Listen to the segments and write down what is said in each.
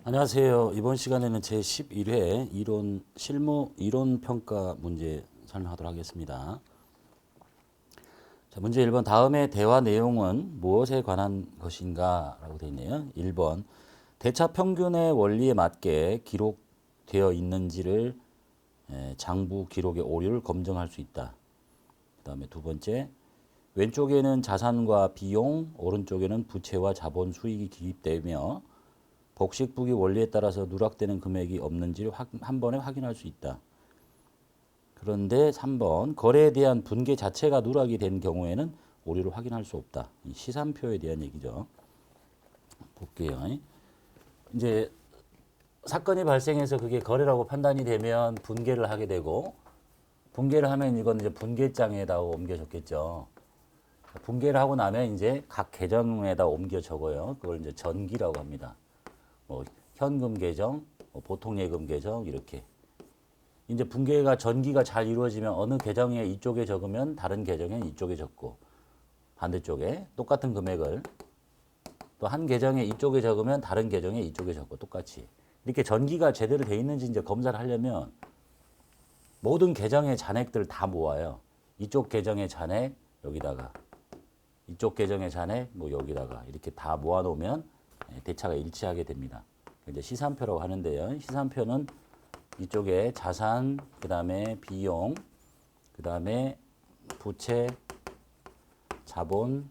안녕하세요. 이번 시간에는 제11회 이론 실무 이론 평가 문제 설명하도록 하겠습니다. 자, 문제 1번 다음의 대화 내용은 무엇에 관한 것인가 라고 되어 있네요. 1번 대차 평균의 원리에 맞게 기록되어 있는지를 장부 기록의 오류를 검증할 수 있다. 그 다음에 두 번째 왼쪽에는 자산과 비용, 오른쪽에는 부채와 자본 수익이 기입되며 복식부기 원리에 따라서 누락되는 금액이 없는지를 한 번에 확인할 수 있다. 그런데 3번 거래에 대한 분계 자체가 누락이 된 경우에는 오류를 확인할 수 없다. 이 시산표에 대한 얘기죠. 볼게요. 이제 사건이 발생해서 그게 거래라고 판단이 되면 분계를 하게 되고 분계를 하면 이건 이제 분계장에다가 옮겨 적겠죠. 분계를 하고 나면 이제 각 계정에다 옮겨 적어요. 그걸 이제 전기라고 합니다. 뭐 현금 계정, 보통 예금 계정 이렇게. 이제 분계가 전기가 잘 이루어지면 어느 계정에 이쪽에 적으면 다른 계정에 이쪽에 적고 반대쪽에 똑같은 금액을 또 한 계정에 이쪽에 적으면 다른 계정에 이쪽에 적고 똑같이 이렇게 전기가 제대로 돼 있는지 이제 검사를 하려면 모든 계정의 잔액들 다 모아요. 이쪽 계정의 잔액 여기다가 이쪽 계정의 잔액 뭐 여기다가 이렇게 다 모아 놓으면 대차가 일치하게 됩니다. 이제 시산표라고 하는데요. 시산표는 이쪽에 자산, 그 다음에 비용, 그 다음에 부채, 자본,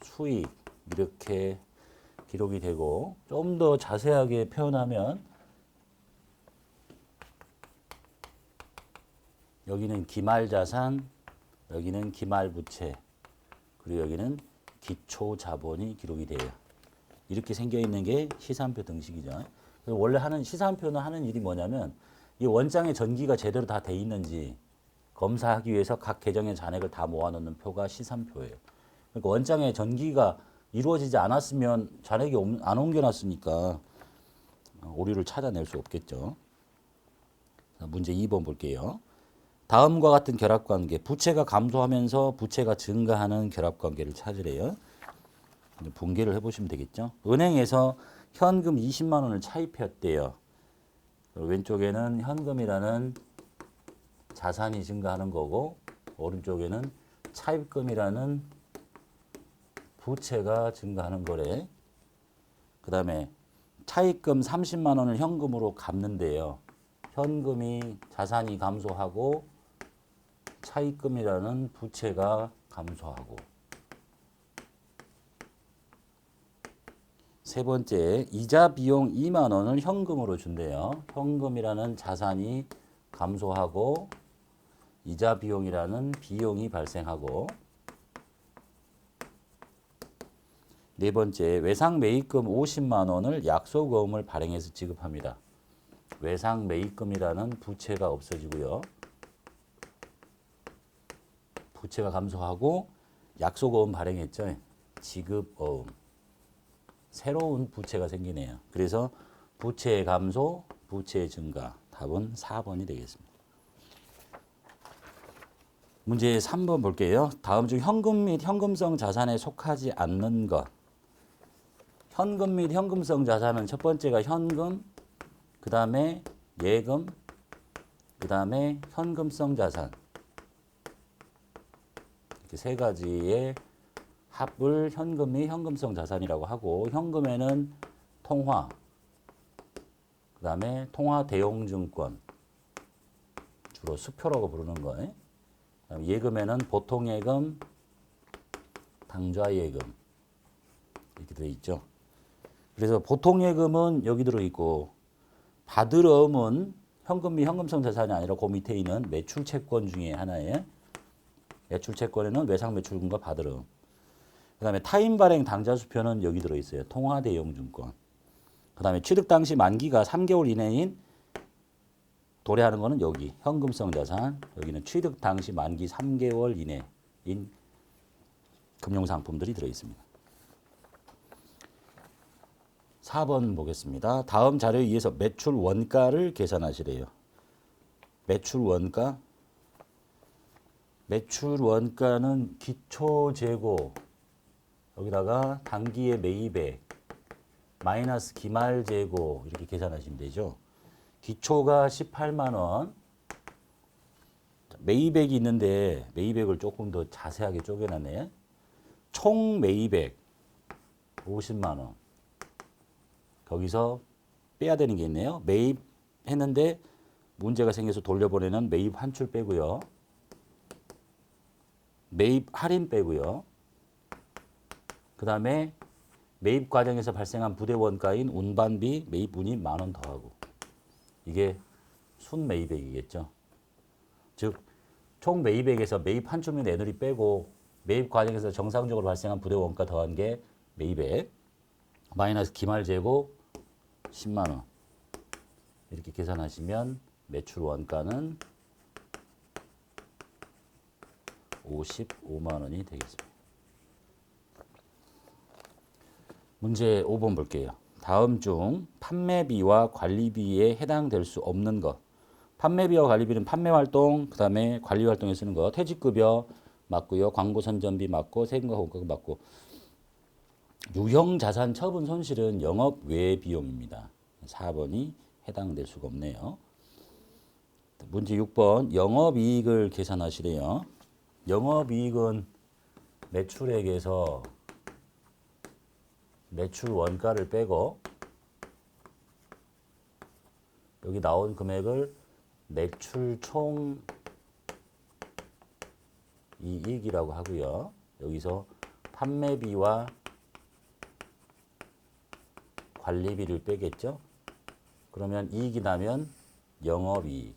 수익 이렇게 기록이 되고 좀 더 자세하게 표현하면 여기는 기말자산, 여기는 기말부채, 그리고 여기는 기초자본이 기록이 돼요. 이렇게 생겨 있는 게 시산표 등식이죠. 원래 하는 시산표는 하는 일이 뭐냐면 이 원장의 전기가 제대로 다 돼 있는지 검사하기 위해서 각 계정의 잔액을 다 모아놓는 표가 시산표예요. 그러니까 원장의 전기가 이루어지지 않았으면 잔액이 안 옮겨놨으니까 오류를 찾아낼 수 없겠죠. 문제 2번 볼게요. 다음과 같은 결합관계, 부채가 감소하면서 부채가 증가하는 결합관계를 찾으래요. 분개를 해보시면 되겠죠. 은행에서 현금 20만 원을 차입했대요. 왼쪽에는 현금이라는 자산이 증가하는 거고 오른쪽에는 차입금이라는 부채가 증가하는 거래. 그 다음에 차입금 30만 원을 현금으로 갚는데요. 현금이 자산이 감소하고 차입금이라는 부채가 감소하고 세 번째, 이자 비용 2만 원을 현금으로 준대요. 현금이라는 자산이 감소하고 이자 비용이라는 비용이 발생하고 네 번째, 외상 매입금 50만 원을 약소보험을 발행해서 지급합니다. 외상 매입금이라는 부채가 없어지고요. 부채가 감소하고 약소보험 발행했죠. 지급어음. 새로운 부채가 생기네요. 그래서 부채 감소, 부채 증가. 답은 4번이 되겠습니다. 문제 3번 볼게요. 다음 중 현금 및 현금성 자산에 속하지 않는 것. 현금 및 현금성 자산은 첫 번째가 현금, 그 다음에 예금, 그 다음에 현금성 자산. 이렇게 세 가지의 합을 현금 및 현금성 자산이라고 하고 현금에는 통화, 그 다음에 통화 대용증권, 주로 수표라고 부르는 거예요. 예금에는 보통예금, 당좌예금 이렇게 되어 있죠. 그래서 보통예금은 여기 들어있고 받으러움은 현금 및 현금성 자산이 아니라 그 밑에 있는 매출채권 중에 하나예요. 매출채권에는 외상매출금과 받으러움. 그 다음에 타임 발행 당좌 수표는 여기 들어있어요. 통화 대용증권. 그 다음에 취득 당시 만기가 3개월 이내인 도래하는 거는 여기 현금성 자산. 여기는 취득 당시 만기 3개월 이내인 금융상품들이 들어있습니다. 4번 보겠습니다. 다음 자료에 의해서 매출 원가를 계산하시래요. 매출 원가. 매출 원가는 기초 재고 여기다가 단기의 매입액 마이너스 기말재고 이렇게 계산하시면 되죠. 기초가 18만 원. 매입액이 있는데 매입액을 조금 더 자세하게 쪼개놨네. 총 매입액 50만 원. 거기서 빼야 되는 게 있네요. 매입했는데 문제가 생겨서 돌려보내는 매입 환출 빼고요. 매입 할인 빼고요. 그 다음에 매입 과정에서 발생한 부대 원가인 운반비 매입 운임 만원 더하고. 이게 순 매입액이겠죠. 즉 총 매입액에서 매입 환출 및 애누리 빼고 매입 과정에서 정상적으로 발생한 부대 원가 더한 게 매입액. 마이너스 기말재고 10만 원. 이렇게 계산하시면 매출 원가는 55만 원이 되겠습니다. 문제 5번 볼게요. 다음 중 판매비와 관리비에 해당될 수 없는 것. 판매비와 관리비는 판매활동, 그 다음에 관리활동에 쓰는 거. 퇴직급여 맞고요. 광고선전비 맞고, 세금과 공과금 맞고. 유형자산 처분 손실은 영업 외 비용입니다. 4번이 해당될 수가 없네요. 문제 6번 영업이익을 계산하시래요. 영업이익은 매출액에서 매출 원가를 빼고 여기 나온 금액을 매출 총 이익이라고 하고요. 여기서 판매비와 관리비를 빼겠죠. 그러면 이익이 나면 영업이익.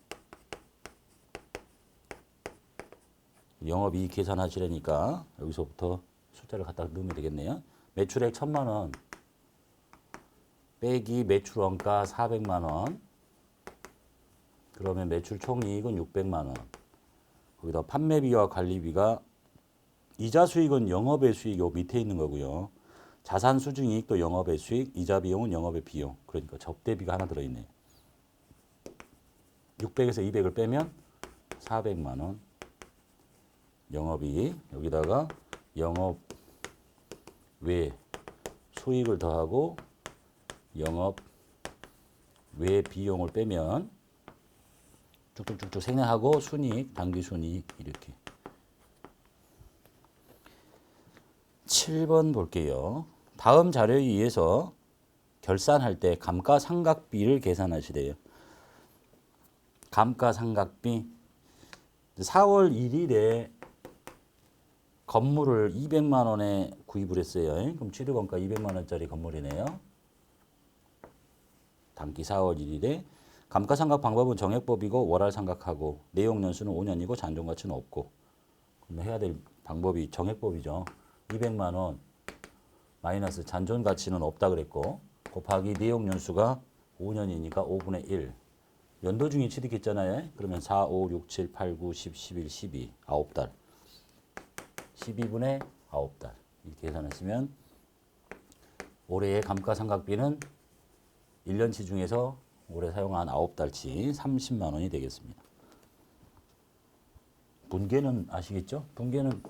영업이익 계산하시려니까 여기서부터 숫자를 갖다 넣으면 되겠네요. 매출액 1,000만 원 빼기 매출 원가 400만 원. 그러면 매출 총이익은 600만 원. 거기다 판매비와 관리비가 이자 수익은 영업의 수익 요 밑에 있는 거고요. 자산 수증 이익도 영업의 수익, 이자 비용은 영업의 비용. 그러니까 접대비가 하나 들어있네. 600에서 200을 빼면 400만 원. 영업이익 여기다가 영업 외 수익을 더하고 영업 외 비용을 빼면 쭉쭉쭉쭉 생략하고 순이익, 당기순이익 이렇게. 7번 볼게요. 다음 자료에 의해서 결산할 때 감가상각비를 계산하시래요. 감가상각비 4월 1일에 건물을 200만 원에 구입을 했어요. 그럼 취득원가 200만 원짜리 건물이네요. 당기 4월 1일에 감가상각 방법은 정액법이고 월할 상각하고 내용 연수는 5년이고 잔존 가치는 없고. 그럼 해야 될 방법이 정액법이죠. 200만 원 마이너스 잔존 가치는 없다 그랬고 곱하기 내용 연수가 5년이니까 5분의 1. 연도 중에 취득했잖아요. 그러면 4, 5, 6, 7, 8, 9, 10, 11, 12. 9달. 12분의 9달. 이렇게 계산하시면 올해의 감가상각비는 1년치 중에서 올해 사용한 9달치 30만 원이 되겠습니다. 분계는 아시겠죠? 분계는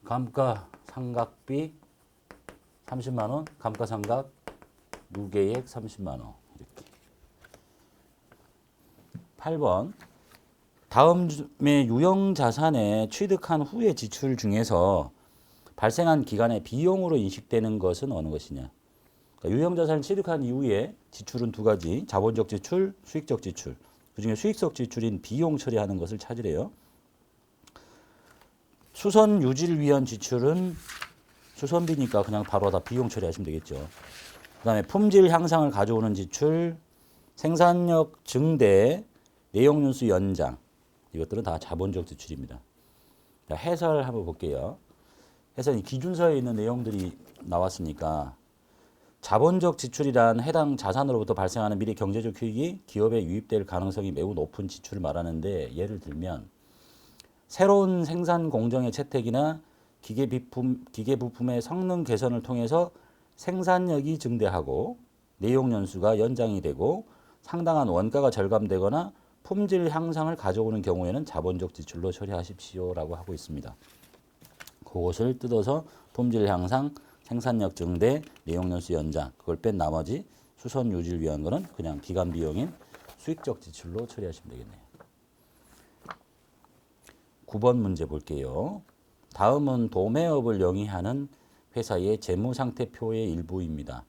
감가상각비 30만 원, 감가상각 무계액 30만 원. 이렇게. 8번. 다음의 유형자산에 취득한 후의 지출 중에서 발생한 기간에 비용으로 인식되는 것은 어느 것이냐. 그러니까 유형자산을 취득한 이후에 지출은 두 가지. 자본적 지출, 수익적 지출. 그중에 수익적 지출인 비용 처리하는 것을 찾으래요. 수선 유지를 위한 지출은 수선비니까 그냥 바로 다 비용 처리하시면 되겠죠. 그 다음에 품질 향상을 가져오는 지출, 생산력 증대, 내용연수 연장. 이것들은 다 자본적 지출입니다. 자, 해설 한번 볼게요. 해설이 기준서에 있는 내용들이 나왔으니까 자본적 지출이란 해당 자산으로부터 발생하는 미래 경제적 효익이 기업에 유입될 가능성이 매우 높은 지출을 말하는데 예를 들면 새로운 생산 공정의 채택이나 기계 부품의 성능 개선을 통해서 생산력이 증대하고 내용 연수가 연장이 되고 상당한 원가가 절감되거나 품질 향상을 가져오는 경우에는 자본적 지출로 처리하십시오라고 하고 있습니다. 그것을 뜯어서 품질 향상, 생산력 증대, 내용연수 연장 그걸 뺀 나머지 수선 유지를 위한 거는 그냥 기간 비용인 수익적 지출로 처리하시면 되겠네요. 9번 문제 볼게요. 다음은 도매업을 영위하는 회사의 재무상태표의 일부입니다.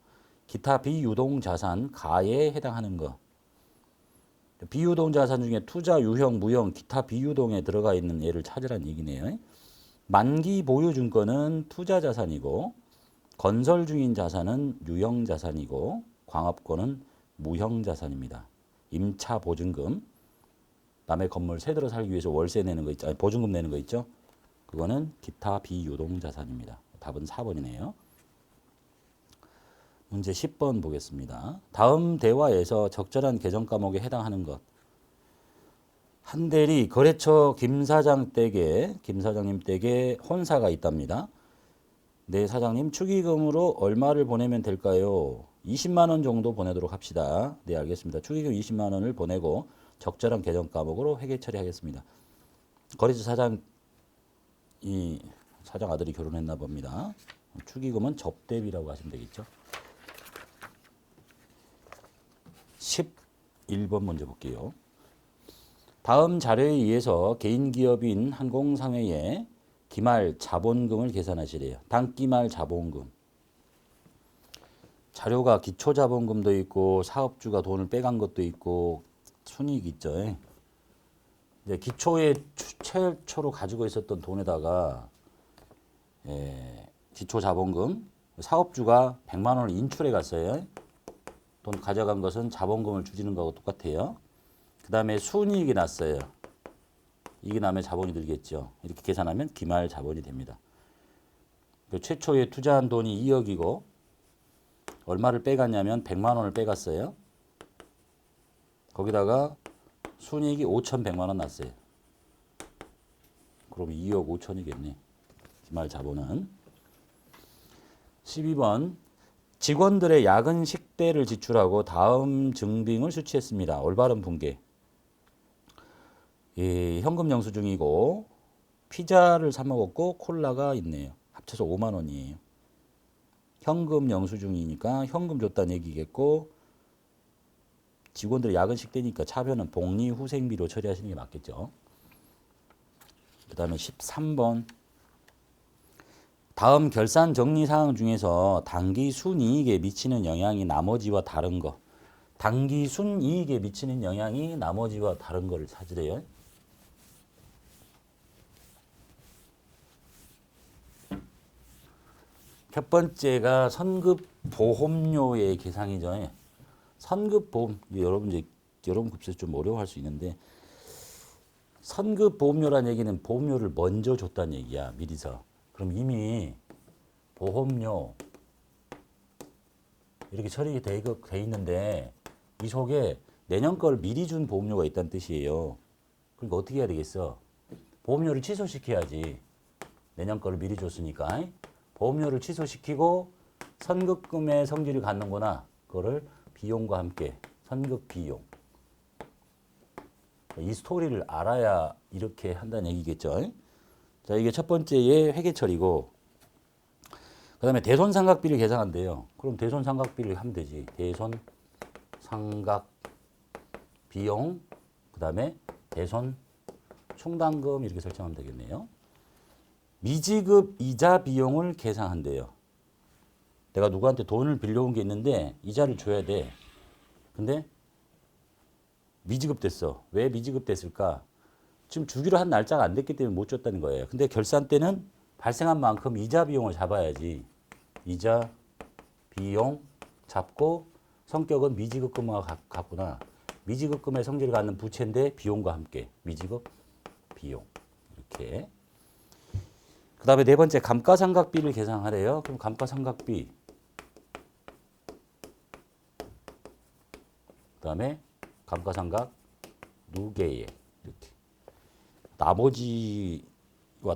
기타 비유동 자산 가에 해당하는 것. 비유동 자산 중에 투자, 유형, 무형, 기타 비유동에 들어가 있는 예를 찾으라는 얘기네요. 만기 보유증권은 투자 자산이고 건설 중인 자산은 유형 자산이고 광업권은 무형 자산입니다. 임차 보증금, 남의 건물 새 들어 살기 위해서 월세 내는 거 있죠. 아니, 보증금 내는 거 있죠. 그거는 기타 비유동 자산입니다. 답은 4번이네요. 문제 10번 보겠습니다. 다음 대화에서 적절한 계정 과목에 해당하는 것. 한 대리 거래처 김 사장님 댁에 혼사가 있답니다. 네, 사장님 축의금으로 얼마를 보내면 될까요? 20만 원 정도 보내도록 합시다. 네, 알겠습니다. 축의금 20만 원을 보내고 적절한 계정 과목으로 회계 처리하겠습니다. 거래처 사장 아들이 결혼했나 봅니다. 축의금은 접대비라고 하시면 되겠죠. 11번 문제 볼게요. 다음 자료에 의해서 개인기업인 한공상회의 기말 자본금을 계산하시래요. 단기말 자본금. 자료가 기초자본금도 있고 사업주가 돈을 빼간 것도 있고 순이익 있죠. 이제 기초에 최초로 가지고 있었던 돈에다가 기초자본금 사업주가 100만 원을 인출해 갔어요. 돈 가져간 것은 자본금을 주지는 거하고 똑같아요. 그 다음에 순이익이 났어요. 이게 나면 자본이 들겠죠. 이렇게 계산하면 기말 자본이 됩니다. 최초에 투자한 돈이 2억이고 얼마를 빼갔냐면 100만 원을 빼갔어요. 거기다가 순이익이 5,100만 원 났어요. 그럼 2억 5천이겠네. 기말 자본은. 12번 직원들의 야근 식대를 지출하고 다음 증빙을 수취했습니다. 올바른 분계. 현금 영수증이고 피자를 사 먹었고 콜라가 있네요. 합쳐서 5만 원이에요. 현금 영수증이니까 현금 줬다는 얘기겠고 직원들의 야근 식대니까 차변은 복리 후생비로 처리하시는 게 맞겠죠. 그 다음에 13번 다음 결산 정리 사항 중에서 당기 순이익에 미치는 영향이 나머지와 다른 거. 당기 순이익에 미치는 영향이 나머지와 다른 거를 찾으래요. 첫 번째가 선급보험료의 계상이죠. 선급보험, 여러분 급수에서 좀 어려워할 수 있는데 선급보험료란 얘기는 보험료를 먼저 줬다는 얘기야. 미리서. 그럼 이미 보험료 이렇게 처리돼 있는데 이 속에 내년 걸 미리 준 보험료가 있다는 뜻이에요. 그러니까 어떻게 해야 되겠어? 보험료를 취소시켜야지. 내년 거를 미리 줬으니까. 보험료를 취소시키고 선급금의 성질을 갖는구나. 그거를 비용과 함께 선급 비용. 이 스토리를 알아야 이렇게 한다는 얘기겠죠. 자, 이게 첫 번째의 회계처리고 그 다음에 대손상각비를 계산한대요. 그럼 대손상각비를 하면 되지. 대손상각 비용 그 다음에 대손 충당금 이렇게 설정하면 되겠네요. 미지급 이자 비용을 계산한대요. 내가 누구한테 돈을 빌려온 게 있는데 이자를 줘야 돼. 근데 미지급됐어. 왜 미지급됐을까? 지금 주기로 한 날짜가 안 됐기 때문에 못 줬다는 거예요. 근데 결산 때는 발생한 만큼 이자 비용을 잡아야지. 이자 비용 잡고 성격은 미지급금과 같구나. 미지급금의 성질을 갖는 부채인데 비용과 함께 미지급 비용 이렇게. 그 다음에 네 번째 감가상각비를 계산하래요. 그럼 감가상각비 그 다음에 감가상각 누계액 이렇게. 나머지와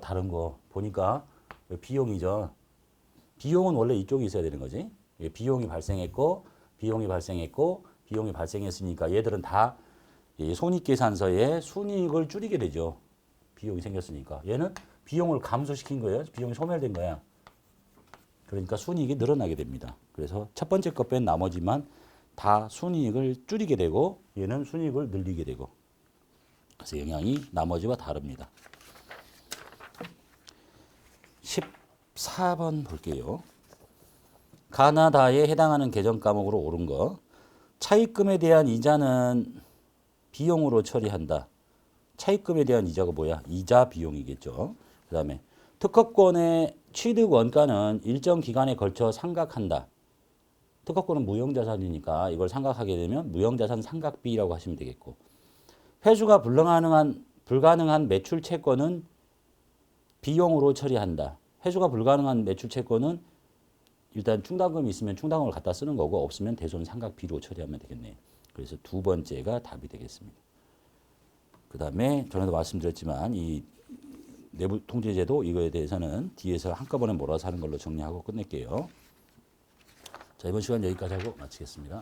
다른 거 보니까 비용이죠. 비용은 원래 이쪽에 있어야 되는 거지. 비용이 발생했고 비용이 발생했으니까 얘들은 다 손익계산서에 순이익을 줄이게 되죠. 비용이 생겼으니까. 얘는 비용을 감소시킨 거예요. 비용이 소멸된 거야. 그러니까 순이익이 늘어나게 됩니다. 그래서 첫 번째 것 뺀 나머지만 다 순이익을 줄이게 되고 얘는 순이익을 늘리게 되고 그래서 영향이 나머지와 다릅니다. 14번 볼게요. 가나다에 해당하는 계정 과목으로 옳은 거. 차입금에 대한 이자는 비용으로 처리한다. 차입금에 대한 이자가 뭐야? 이자 비용이겠죠. 그 다음에 특허권의 취득 원가는 일정 기간에 걸쳐 상각한다. 특허권은 무형자산이니까 이걸 상각하게 되면 무형자산 상각비라고 하시면 되겠고 회수가 불가능한 매출 채권은 비용으로 처리한다. 회수가 불가능한 매출 채권은 일단 충당금이 있으면 충당금을 갖다 쓰는 거고 없으면 대손 상각비로 처리하면 되겠네요. 그래서 두 번째가 답이 되겠습니다. 그 다음에 전에도 말씀드렸지만 이 내부 통제제도 이거에 대해서는 뒤에서 한꺼번에 몰아서 하는 걸로 정리하고 끝낼게요. 자, 이번 시간 여기까지 하고 마치겠습니다.